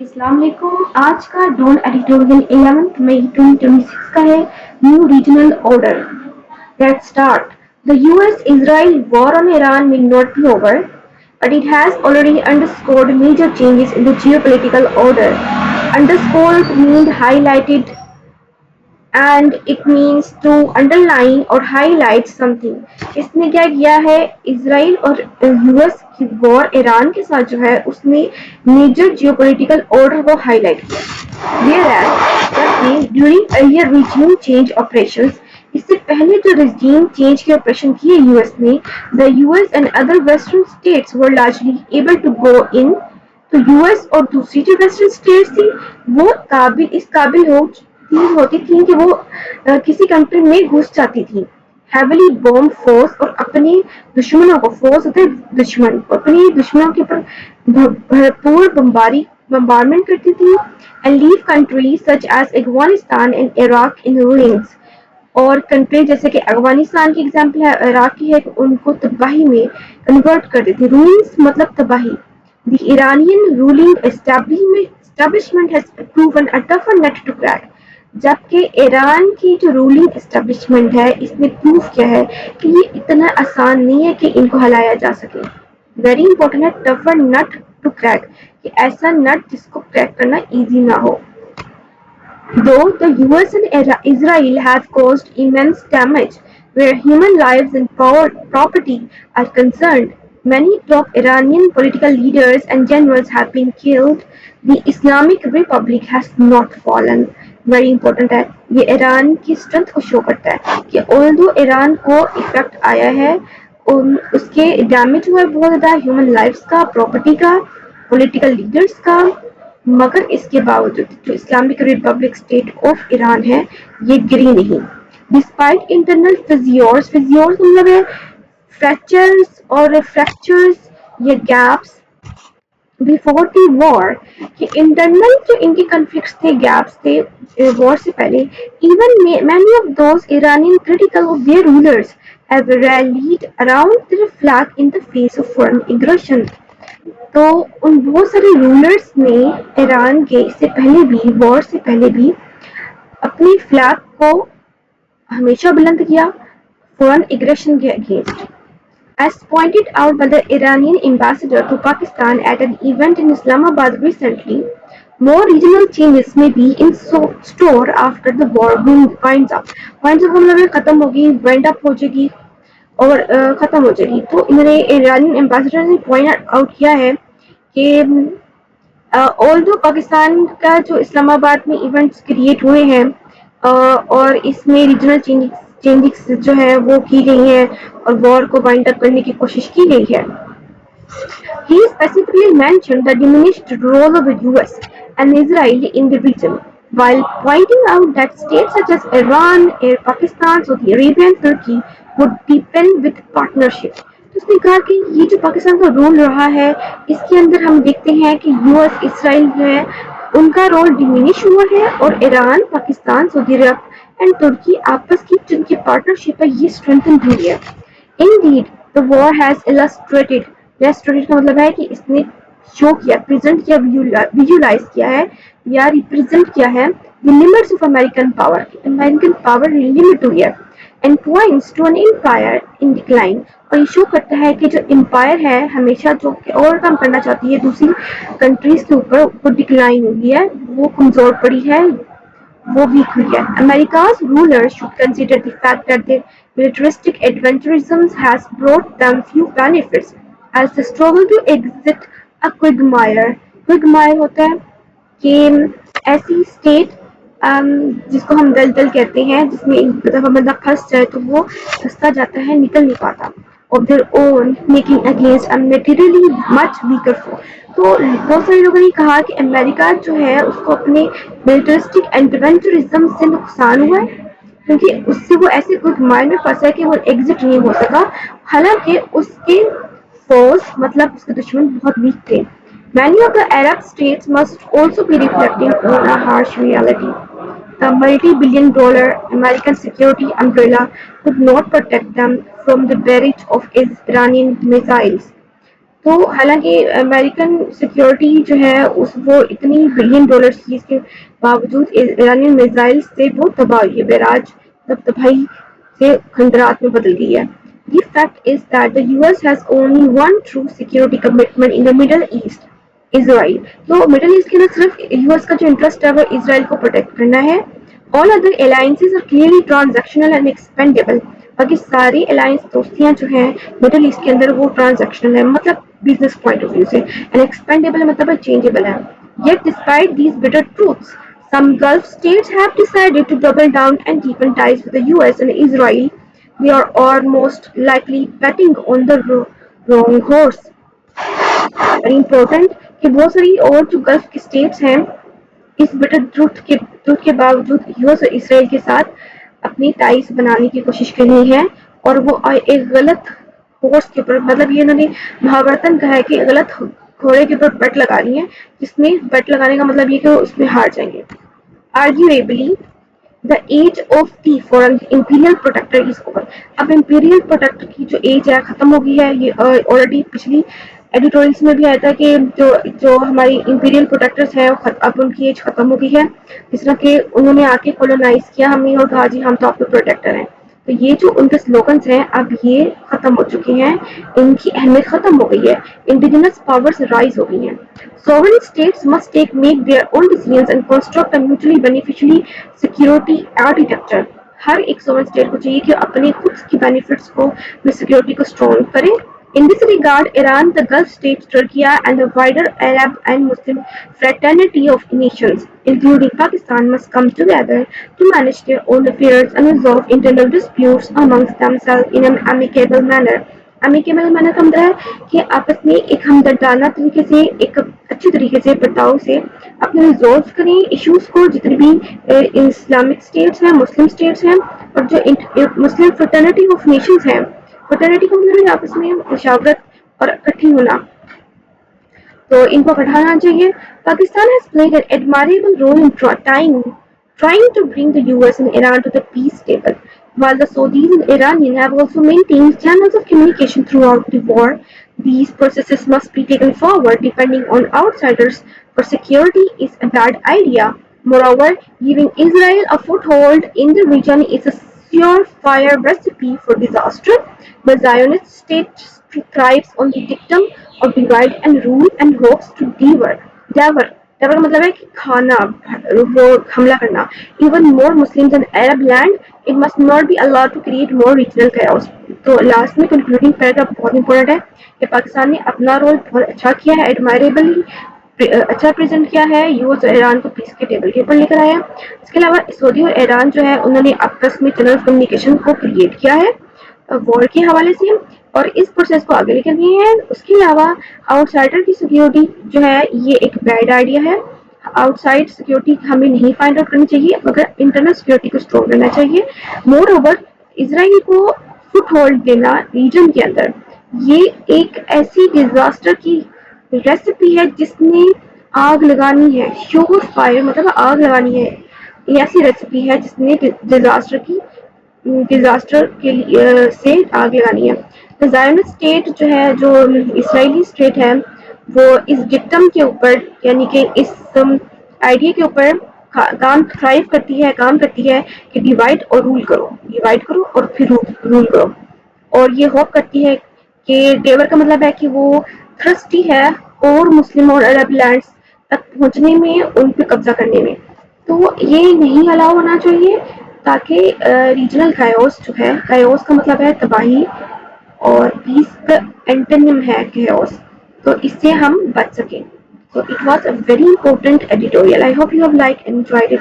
अस्सलाम वालेकुम। आज का ड्रोन एडिटोरियल 11 मई 2026 का है। New regional order. Let's start. The US-Israel war on Iran may not be over, but it has already underscored major changes in the geopolitical order. Underscored means highlighted, and it means to underline or highlight something. इसने क्या किया है, Israel और US की war Iran के साथ जो है उसने मेजर जियोपॉलिटिकल ऑर्डर को हाईलाइट किया। Whereas during earlier regime change operations, इससे पहले जो regime change के ऑपरेशन किए यूएस ने, the US and other western states were largely able to go in। तो यूएस और दूसरी जो वेस्टर्न स्टेट्स थी वो इस काबिल होती थी कि वो किसी कंट्री में घुस जाती थी। हेवली बॉम्ब फोर्स और अपने दुश्मनों को फोर्स होते दुश्मन अपने दुश्मनों के ऊपर भरपूर बम्बारमेंट करती थी। And leave countries such as Afghanistan and Iraq in ruins. और कंट्री जैसे कि अफगानिस्तान की एग्जाम्पल है, इराक की है, उनको तबाही में कन्वर्ट कर देती। रूइंस मतलब तबाही। The Iranian ruling establishment has proven a tougher nut to crack। जबकि ईरान की जो रूलिंग एस्टेब्लिशमेंट है इसने प्रूव किया है कि ये इतना आसान नहीं है कि इनको हलाया जा सके। वेरी इंपॉर्टेंट है टफर नट टू क्रैक, कि ऐसा नट जिसको क्रैक करना इजी ना हो। Though the US and Israel have caused immense damage where human lives and property are concerned, many top Iranian political leaders and generals have been killed, the Islamic Republic has not fallen। Very important है, ये Iran की strength को show करता है कि although Iran को effect आया है, उसके डैमेज हुआ है बहुत ज़्यादा, ह्यूमन लाइफ्स का, प्रॉपर्टी का, पॉलिटिकल लीडर्स का, मगर इसके बावजूद जो Islamic Republic state of Iran है ये गिरी नहीं। डिस्पाइट इंटरनल फिजियोर्स मतलब है फ्रैक्चर्स और फ्रैक्चर्स या गैप्स बिफोर दी वॉर, कि इंटरनल जो इनके कन्फ्लिक्ट्स थे, गैप्स थे वॉर से पहले। Even many of those Iranian critical of their rulers have rallied around their flag in the face of foreign aggression. तो उन बहुत सारे रूलर्स ने ईरान के इससे पहले भी, वॉर से पहले भी, अपने फ्लैग को हमेशा बुलंद किया फॉरेन एग्रेशन के against. As pointed out by the Iranian ambassador to Pakistan at an event in Islamabad recently, more regional changes may be in store after the war winds up। winds up मतलब खत्म होगी, wind up हो जाएगी और खत्म हो जाएगी। तो इन्होंने ईरानियन एम्बेसडर ने पॉइंट आउट किया है कि ऑल्दो पाकिस्तान का जो इस्लामाबाद में इवेंट्स क्रिएट हुए हैं और इसमें रीजनल चेंजेस जो है वो की गई हैं और वॉर को वाइंड अप करने की कोशिश की गई है। He specifically mentioned the diminished role of the US and Israel in the region, while pointing out that states such as Iran, Pakistan, Saudi Arabia and Turkey would deepen with partnership। तो उसने कहा कि ये जो पाकिस्तान का role रहा है इसके अंदर हम देखते हैं कि यूएस, इसराइल जो है उनका रोल डिमिनिश हुआ है और Iran, Pakistan, Saudi Arab and तुर्की आपस की जिनकी पार्टनरशिप है ये स्ट्रेंथन हुई है। Indeed, the war has illustrated का मतलब है कि इसने शो किया, प्रेजेंट किया, विजुलाइज किया है या रिप्रेजेंट किया है the limits of American power. American power limit हुई है and points to an empire in decline. और ये शो करता है कि जो एम्पायर है हमेशा जो ओवरकम करना चाहती है दूसरी कंट्रीज के ऊपर, वो डिक्लाइन हुई है, वो कमजोर पड़ी है, वो weak हुई है। America's rulers should consider the fact that their militaristic adventurism has brought them few benefits as they struggle to exit a quagmire। quagmire होता है कि ऐसी स्टेट जिसको हम दलदल कहते हैं, जिसमें एक दफा बंदा फंस जाए तो वो फंसता जाता है, निकल नहीं पाता। of their own making against a materially much weaker foe। तो बहुत सारे लोगों ने कहा कि अमेरिका जो है उसको अपने मिलिटरिस्टिक एडवेंचरिज्म से नुकसान हुआ है क्योंकि उससे वो ऐसे घुटमार में फंसा है कि वो एग्जिट नहीं हो सका, हालांकि उसके फोर्स मतलब उसके दुश्मन बहुत वीक थे। Many of the Arab states must also be reflecting on a harsh reality। The multi-billion-dollar American security umbrella could not protect them from the barrage of Iranian missiles। तो हालांकि अमेरिकन सिक्योरिटी जो है उस वो इतनी billion dollar की, इसके बावजूद ईरानियन मिसाइल से वो तबाह हुई है, बैराज तबाही से खंडरात में बदल गई है। The fact is that the US has only one true security commitment in the Middle East, Israel. तो मिडिल ईस्ट के अंदर सिर्फ यूएस का जो इंटरेस्ट है वो इसराइल को प्रोटेक्ट करना है। All other alliances are clearly transactional and expendable. बाकी सारी अलायंस दोस्तियां जो हैं मिडिल ईस्ट के अंदर वो ट्रांजैक्शनल है, मतलब बिजनेस पॉइंट ऑफ व्यू से, एंड एक्सपेंडेबल मतलब चेंजेबल है। Yet despite these bitter truths, some Gulf states have decided to double down and deepen ties with the US and Israel. They are almost likely betting on the wrong horse. Very important कि बहुत सारी और जो gulf की states हैं इस bitter truth के बावजूद यूएस और इसराइल के साथ अपनी टाइज बनाने की कोशिश कर रही है, और वो एक गलत कोर्स के ऊपर, मतलब ये इन्होंने महाभारतन कहा है कि गलत घोड़े के ऊपर बेट लगा रही है, जिसमें बेट लगाने का मतलब ये कि वो उसमें हार जाएंगे। Arguably the age of T for an imperial protector is over. अब इंपीरियल प्रोटेक्टर की जो एज है खत्म हो गई है। ये ऑलरेडी पिछली एडिटोरियल्स में भी आया था कि जो जो हमारी इंपीरियल प्रोटेक्टर्स हैं अब उनकी एज खत्म हो गई है, जिस तरह के उन्होंने आके कॉलोनाइज किया हमें और कहा जी हम तो आपके प्रोटेक्टर हैं। तो ये जो उनके स्लोगन्स हैं अब ये खत्म हो चुके हैं, इनकी अहमियत खत्म हो गई है, इंडिजिनस पावर्स राइज हो गई हैं। Sovereign states must make their own decisions and construct a mutually beneficially security architecture. हर एक sovereign state को चाहिए कि अपने खुद की benefits को में security को strong करे। In this regard, Iran, the Gulf states, Turkey, and the wider Arab and Muslim fraternity of nations, including Pakistan, must come together to manage their own affairs and resolve internal disputes amongst themselves in an amicable manner. Amicable manner का मतलब है कि आपस में एक हमदर्दाना तरीके से, एक अच्छी तरीके से बर्ताव से अपने रिजोल्व करें इश्यूज को, जितने भी इस्लामिक स्टेट्स हैं, मुस्लिम स्टेट्स हैं, और जो मुस्लिम फ्रेटर्निटी ऑफ नेशंस हैं। फ्रेटर्निटी का मतलब है आपस में मुशावरत और इकट्ठी होना, तो इनको बढ़ाना चाहिए। Pakistan has played an admirable role in trying to bring the US and Iran to the peace table, while the Saudis and Iranian have also maintained channels of communication throughout the war. These processes must be taken forward. Depending on outsiders for security is a bad idea. Moreover, giving Israel a foothold in the region is a surefire recipe for disaster. The Zionist state thrives on the dictum of divide and rule and hopes to devour का मतलब है कि खाना, वो हमला करना। Even more Muslims and Arab land, it must not be allowed to create more regional chaos। तो last में कंक्लूडिंग पैराग्राफ बहुत इंपॉर्टेंट है कि पाकिस्तान ने अपना रोल बहुत अच्छा किया है, एडमायरेबली अच्छा प्रेजेंट किया है, यूएस और ईरान को पीस के टेबल के ऊपर लेकर आया। इसके अलावा सऊदी और ईरान जो है उन्होंने आपस में चैनल कम्युनिकेशन को क्रिएट किया है वॉर के हवाले से, और इस प्रोसेस को आगे लेकर गए हैं। उसके अलावा आउटसाइडर की सिक्योरिटी जो है ये एक बैड आइडिया है। आउटसाइड सिक्योरिटी हमें नहीं फाइंड आउट करनी चाहिए, मगर इंटरनल सिक्योरिटी को स्ट्रॉन्ग करना चाहिए। मोर ओवर इसराइल को फुट होल्ड देना रीजन के अंदर, ये एक ऐसी डिजास्टर की रेसिपी है जिसने आग लगानी है। शोर फायर मतलब आग लगानी है, ये ऐसी रेसिपी है जिसने डिजास्टर के लिए से आग लगानी है। तो ज़ायनिस्ट स्टेट जो है, जो इसराइली स्टेट है, वो इस डिक्टम के ऊपर यानी कि इस आइडिया के ऊपर काम करती है कि डिवाइड करो और फिर रूल करो, और ये होप करती है कि डेवर का मतलब है कि वो थ्रस्टी है और मुस्लिम और अरब लैंड्स तक पहुंचने में, उन पर कब्जा करने में। तो ये नहीं अलाउ होना चाहिए, ताकि रीजनल कायोस जो है, कायोस का मतलब है तबाही और पीस का एंटोनिम है chaos, तो इससे हम बच सकें। So it was a very important editorial. I hope you have liked and enjoyed it.